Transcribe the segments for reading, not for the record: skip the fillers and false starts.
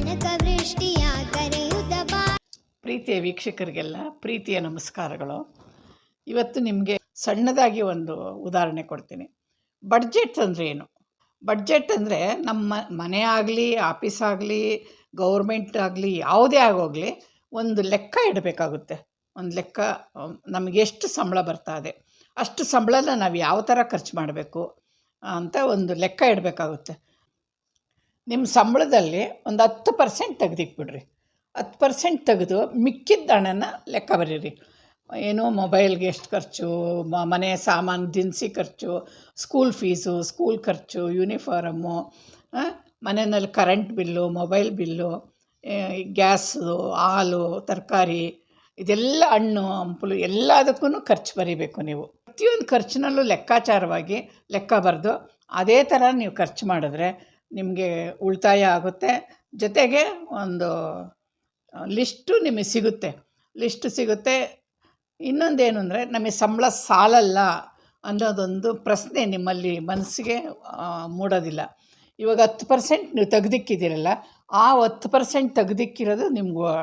ಕನಕವೃಷ್ಟಿಯ ಕರೆಯುತ್ತ ಬಾ. ಪ್ರೀತಿಯ ವೀಕ್ಷಕರಿಗೆಲ್ಲ ಪ್ರೀತಿಯ ನಮಸ್ಕಾರಗಳು. ಇವತ್ತು ನಿಮಗೆ ಸಣ್ಣದಾಗಿ ಒಂದು ಉದಾಹರಣೆ ಕೊಡ್ತೀನಿ. ಬಡ್ಜೆಟ್ ಅಂದರೆ ಏನು? ಬಡ್ಜೆಟ್ ಅಂದರೆ ನಮ್ಮ ಮನೆ ಆಗಲಿ, ಆಫೀಸ್ ಆಗಲಿ, ಗೌರ್ಮೆಂಟ್ ಆಗಲಿ, ಯಾವುದೇ ಆಗೋಗಲಿ ಒಂದು ಲೆಕ್ಕ ಇಡಬೇಕಾಗುತ್ತೆ. ಒಂದು ಲೆಕ್ಕ, ನಮಗೆ ಎಷ್ಟು ಸಂಬಳ ಬರ್ತಾ ಇದೆ ಅಷ್ಟು ಸಂಬಳನ ನಾವು ಯಾವ ಥರ ಖರ್ಚು ಮಾಡಬೇಕು ಅಂತ ಒಂದು ಲೆಕ್ಕ ಇಡಬೇಕಾಗುತ್ತೆ. ನಿಮ್ಮ ಸಂಬಳದಲ್ಲಿ ಒಂದು 10% ತೆಗೆದಿಟ್ಬಿಡ್ರಿ. 10% ತೆಗೆದು ಮಿಕ್ಕಿದ ಹಣನ ಲೆಕ್ಕ ಬರೀರಿ. ಏನು ಮೊಬೈಲ್ಗೆ ಎಷ್ಟು ಖರ್ಚು, ಮನೆ ಸಾಮಾನು ದಿನಸಿ ಖರ್ಚು, ಸ್ಕೂಲ್ ಫೀಸು, ಸ್ಕೂಲ್ ಖರ್ಚು, ಯೂನಿಫಾರಮ್ಮು, ಮನೆಯಲ್ಲಿ current bill, mobile bill, gas, ಹಾಲು, ತರಕಾರಿ, ಇದೆಲ್ಲ ಹಣ್ಣು ಹಂಪಲು ಎಲ್ಲದಕ್ಕೂ ಖರ್ಚು ಬರೀಬೇಕು. ನೀವು ಪ್ರತಿಯೊಂದು ಖರ್ಚಿನಲ್ಲೂ ಲೆಕ್ಕಾಚಾರವಾಗಿ ಲೆಕ್ಕ ಬರೆದು ಅದೇ ಥರ ನೀವು ಖರ್ಚು ಮಾಡಿದ್ರೆ ನಿಮಗೆ ಉಳಿತಾಯ ಆಗುತ್ತೆ. ಜೊತೆಗೆ ಒಂದು ಲಿಸ್ಟು ನಿಮಗೆ ಸಿಗುತ್ತೆ. ಇನ್ನೊಂದೇನು ಅಂದರೆ ನಮಗೆ ಸಂಬಳ ಸಾಲಲ್ಲ ಅನ್ನೋದೊಂದು ಪ್ರಶ್ನೆ ನಿಮ್ಮಲ್ಲಿ ಮನಸ್ಸಿಗೆ ಮೂಡೋದಿಲ್ಲ. ಇವಾಗ 10% ನೀವು ತೆಗೆದಿಕ್ಕಿದ್ದೀರಲ್ಲ, ಆ 10% ತೆಗೆದಿಕ್ಕಿರೋದು ನಿಮ್ಗೆ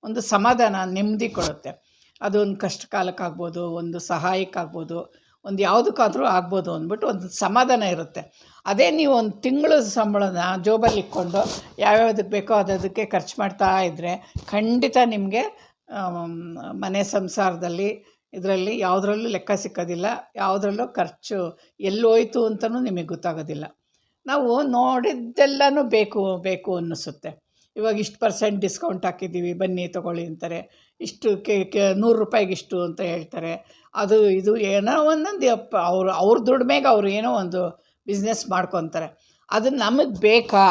ಒಂದು ಸಮಾಧಾನ, ನೆಮ್ಮದಿ ಕೊಡುತ್ತೆ. ಅದು ಒಂದು ಕಷ್ಟ ಕಾಲಕ್ಕಾಗ್ಬೋದು, ಒಂದು ಸಹಾಯಕ್ಕಾಗ್ಬೋದು, ಒಂದು ಯಾವುದಕ್ಕಾದರೂ ಆಗ್ಬೋದು ಅಂದ್ಬಿಟ್ಟು ಒಂದು ಸಮಾಧಾನ ಇರುತ್ತೆ. ಅದೇ ನೀವು ಒಂದು ತಿಂಗಳು ಸಂಬಳನ ಜೋಬಲ್ಲಿ ಇಟ್ಕೊಂಡು ಯಾವ್ಯಾವುದಕ್ಕೆ ಬೇಕೋ ಅದಕ್ಕೆ ಖರ್ಚು ಮಾಡ್ತಾ ಇದ್ದರೆ ಖಂಡಿತ ನಿಮಗೆ ಮನೆ ಸಂಸಾರದಲ್ಲಿ ಇದರಲ್ಲಿ ಯಾವುದರಲ್ಲೂ ಲೆಕ್ಕ ಸಿಕ್ಕೋದಿಲ್ಲ. ಯಾವುದರಲ್ಲೂ ಖರ್ಚು ಎಲ್ಲೋಯ್ತು ಅಂತಲೂ ನಿಮಗೆ ಗೊತ್ತಾಗೋದಿಲ್ಲ. ನಾವು ನೋಡಿದ್ದೆಲ್ಲನೂ ಬೇಕು ಅನ್ನಿಸುತ್ತೆ. ಇವಾಗ ಇಷ್ಟು % ಡಿಸ್ಕೌಂಟ್ ಹಾಕಿದ್ದೀವಿ, ಬನ್ನಿ ತೊಗೊಳ್ಳಿ ಅಂತಾರೆ. ಇಷ್ಟು ₹100 ಇಷ್ಟು ಅಂತ ಹೇಳ್ತಾರೆ. ಅದು ಇದು ಏನೋ ಒಂದೊಂದು ಅವ್ರ ದುಡಿಮೆಗೆ ಅವರು ಏನೋ ಒಂದು ಬಿಸ್ನೆಸ್ ಮಾಡ್ಕೊತಾರೆ. ಅದು ನಮಗೆ ಬೇಕಾ?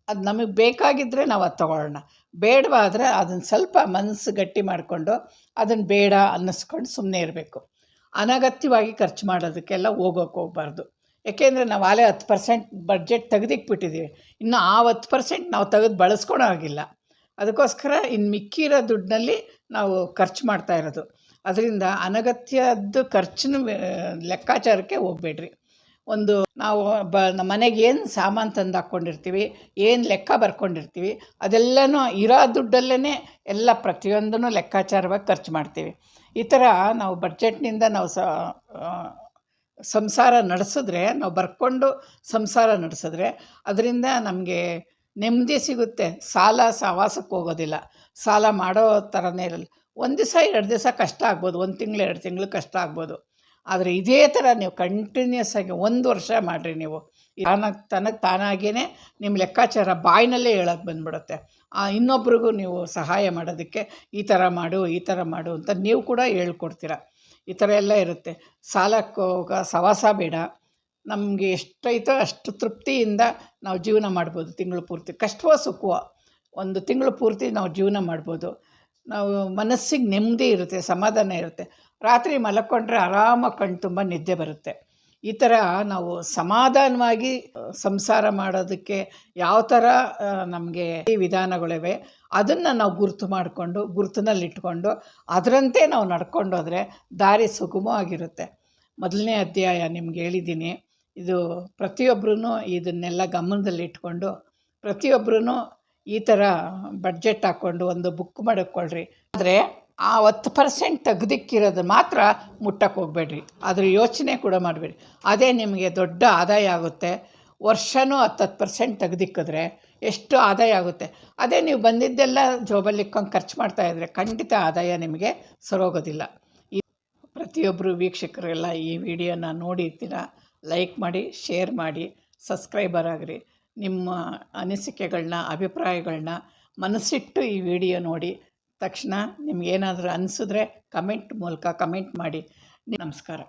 ಅದು ನಮಗೆ ಬೇಕಾಗಿದ್ದರೆ ನಾವು ಅದು ತೊಗೊಳ್ಳೋಣ. ಬೇಡವಾದರೆ ಅದನ್ನು ಸ್ವಲ್ಪ ಮನಸ್ಸು ಗಟ್ಟಿ ಮಾಡಿಕೊಂಡು ಅದನ್ನು ಬೇಡ ಅನ್ನಿಸ್ಕೊಂಡು ಸುಮ್ಮನೆ ಇರಬೇಕು. ಅನಗತ್ಯವಾಗಿ ಖರ್ಚು ಮಾಡೋದಕ್ಕೆಲ್ಲ ಹೋಗಬಾರ್ದು. ಏಕೆಂದರೆ ನಾವು ಆಲೇ 10% ಬಡ್ಜೆಟ್ ತೆಗೆದಿಕ್ಬಿಟ್ಟಿದ್ದೀವಿ. ಇನ್ನು ಆ 10% ನಾವು ತೆಗೆದು ಬಳಸ್ಕೊಳೋ ಆಗಿಲ್ಲ. ಅದಕ್ಕೋಸ್ಕರ ಇನ್ನು ಮಿಕ್ಕಿರೋ ದುಡ್ಡಿನಲ್ಲಿ ನಾವು ಖರ್ಚು ಮಾಡ್ತಾ ಇರೋದು. ಅದರಿಂದ ಅನಗತ್ಯದ್ದು ಖರ್ಚಿನ ಲೆಕ್ಕಾಚಾರಕ್ಕೆ ಹೋಗಬೇಡ್ರಿ. ಒಂದು ನಾವು ಮನೆಗೆ ಏನು ಸಾಮಾನು ತಂದು ಹಾಕ್ಕೊಂಡಿರ್ತೀವಿ, ಏನು ಲೆಕ್ಕ ಬರ್ಕೊಂಡಿರ್ತೀವಿ, ಅದೆಲ್ಲನೂ ಇರೋ ದುಡ್ಡಲ್ಲೇ ಎಲ್ಲ ಪ್ರತಿಯೊಂದನ್ನು ಲೆಕ್ಕಾಚಾರವಾಗಿ ಖರ್ಚು ಮಾಡ್ತೀವಿ. ಈ ಥರ ನಾವು ಬಡ್ಜೆಟ್ನಿಂದ ನಾವು ಸಂಸಾರ ನಡೆಸಿದ್ರೆ, ನಾವು ಬರ್ಕೊಂಡು ಸಂಸಾರ ನಡೆಸಿದ್ರೆ ಅದರಿಂದ ನಮಗೆ ನೆಮ್ಮದಿ ಸಿಗುತ್ತೆ. ಸಹವಾಸಕ್ಕೆ ಹೋಗೋದಿಲ್ಲ. ಸಾಲ ಮಾಡೋ ಥರನೇ ಇರಲ್ಲ. 1 ದಿವಸ 2 ದಿವಸ ಕಷ್ಟ ಆಗ್ಬೋದು, 1 ತಿಂಗಳು 2 ತಿಂಗಳು ಕಷ್ಟ ಆಗ್ಬೋದು. ಆದರೆ ಇದೇ ಥರ ನೀವು ಕಂಟಿನ್ಯೂಸ್ ಆಗಿ 1 ವರ್ಷ ಮಾಡಿರಿ. ನೀವು ತಾನಾಗಿಯೇ ನಿಮ್ಮ ಲೆಕ್ಕಾಚಾರ ಬಾಯಿನಲ್ಲೇ ಹೇಳೋಕ್ಕೆ ಬಂದುಬಿಡುತ್ತೆ. ಇನ್ನೊಬ್ರಿಗೂ ನೀವು ಸಹಾಯ ಮಾಡೋದಕ್ಕೆ ಈ ಥರ ಮಾಡು ಅಂತ ನೀವು ಕೂಡ ಹೇಳ್ಕೊಡ್ತೀರ. ಈ ಥರ ಎಲ್ಲ ಇರುತ್ತೆ. ಸಾಲಕ್ಕೆ ಸಹವಾಸ ಬೇಡ. ನಮಗೆ ಎಷ್ಟೈತೋ ಅಷ್ಟು ತೃಪ್ತಿಯಿಂದ ನಾವು ಜೀವನ ಮಾಡ್ಬೋದು. ತಿಂಗಳು ಪೂರ್ತಿ ಕಷ್ಟವೋ ಸುಖವೋ 1 ತಿಂಗಳು ಪೂರ್ತಿ ನಾವು ಜೀವನ ಮಾಡ್ಬೋದು. ನಾವು ಮನಸ್ಸಿಗೆ ನೆಮ್ಮದಿ ಇರುತ್ತೆ, ಸಮಾಧಾನ ಇರುತ್ತೆ. ರಾತ್ರಿ ಮಲ್ಕೊಂಡ್ರೆ ಆರಾಮಾಗಿ ಕಣ್ಣು ತುಂಬ ನಿದ್ದೆ ಬರುತ್ತೆ. ಈ ಥರ ನಾವು ಸಮಾಧಾನವಾಗಿ ಸಂಸಾರ ಮಾಡೋದಕ್ಕೆ ಯಾವ ಥರ ನಮಗೆ ವಿಧಾನಗಳಿವೆ ಅದನ್ನು ನಾವು ಗುರುತಿನಲ್ಲಿಟ್ಕೊಂಡು ಅದರಂತೆ ನಾವು ನಡ್ಕೊಂಡೋದ್ರೆ ದಾರಿ ಸುಗಮವಾಗಿರುತ್ತೆ. 1ನೇ ಅಧ್ಯಾಯ ನಿಮ್ಗೆ ಹೇಳಿದ್ದೀನಿ. ಇದು ಪ್ರತಿಯೊಬ್ಬರೂ ಇದನ್ನೆಲ್ಲ ಗಮನದಲ್ಲಿಟ್ಕೊಂಡು ಪ್ರತಿಯೊಬ್ಬರೂ ಈ ಥರ ಬಡ್ಜೆಟ್ ಹಾಕ್ಕೊಂಡು ಒಂದು ಬುಕ್ ಮಾಡಿಕೊಳ್ಳ್ರಿ. ಆದರೆ ಆ 10% ತೆಗೆದಿಕ್ಕಿರೋದು ಮಾತ್ರ ಮುಟ್ಟಕ್ಕೆ ಹೋಗಬೇಡ್ರಿ. ಅದ್ರ ಯೋಚನೆ ಕೂಡ ಮಾಡಬೇಡಿ. ಅದೇ ನಿಮಗೆ ದೊಡ್ಡ ಆದಾಯ ಆಗುತ್ತೆ. ವರ್ಷವೂ 10% ತೆಗೆದಿಕ್ಕಿದ್ರೆ ಎಷ್ಟು ಆದಾಯ ಆಗುತ್ತೆ. ಅದೇ ನೀವು ಬಂದಿದ್ದೆಲ್ಲ ಜೋಬಲ್ಲಿ ಇಟ್ಕೊಂಡು ಖರ್ಚು ಮಾಡ್ತಾಯಿದ್ರೆ ಖಂಡಿತ ಆದಾಯ ನಿಮಗೆ ಸರೋಗೋದಿಲ್ಲ. ಪ್ರತಿಯೊಬ್ಬರು ವೀಕ್ಷಕರೆಲ್ಲ ಈ ವಿಡಿಯೋನ ನೋಡಿರ್ತೀರ. ಲೈಕ್ ಮಾಡಿ, ಶೇರ್ ಮಾಡಿ, ಸಬ್ಸ್ಕ್ರೈಬರ್ ಆಗಿರಿ. ನಿಮ್ಮ ಅನಿಸಿಕೆಗಳನ್ನ, ಅಭಿಪ್ರಾಯಗಳನ್ನ ಮನಸ್ಸಿಟ್ಟು ಈ ವಿಡಿಯೋ ನೋಡಿ ತಕ್ಷಣ ನಿಮಗೇನಾದರೂ ಅನಿಸಿದ್ರೆ ಕಮೆಂಟ್ ಮೂಲಕ ಕಮೆಂಟ್ ಮಾಡಿ. ನಮಸ್ಕಾರ.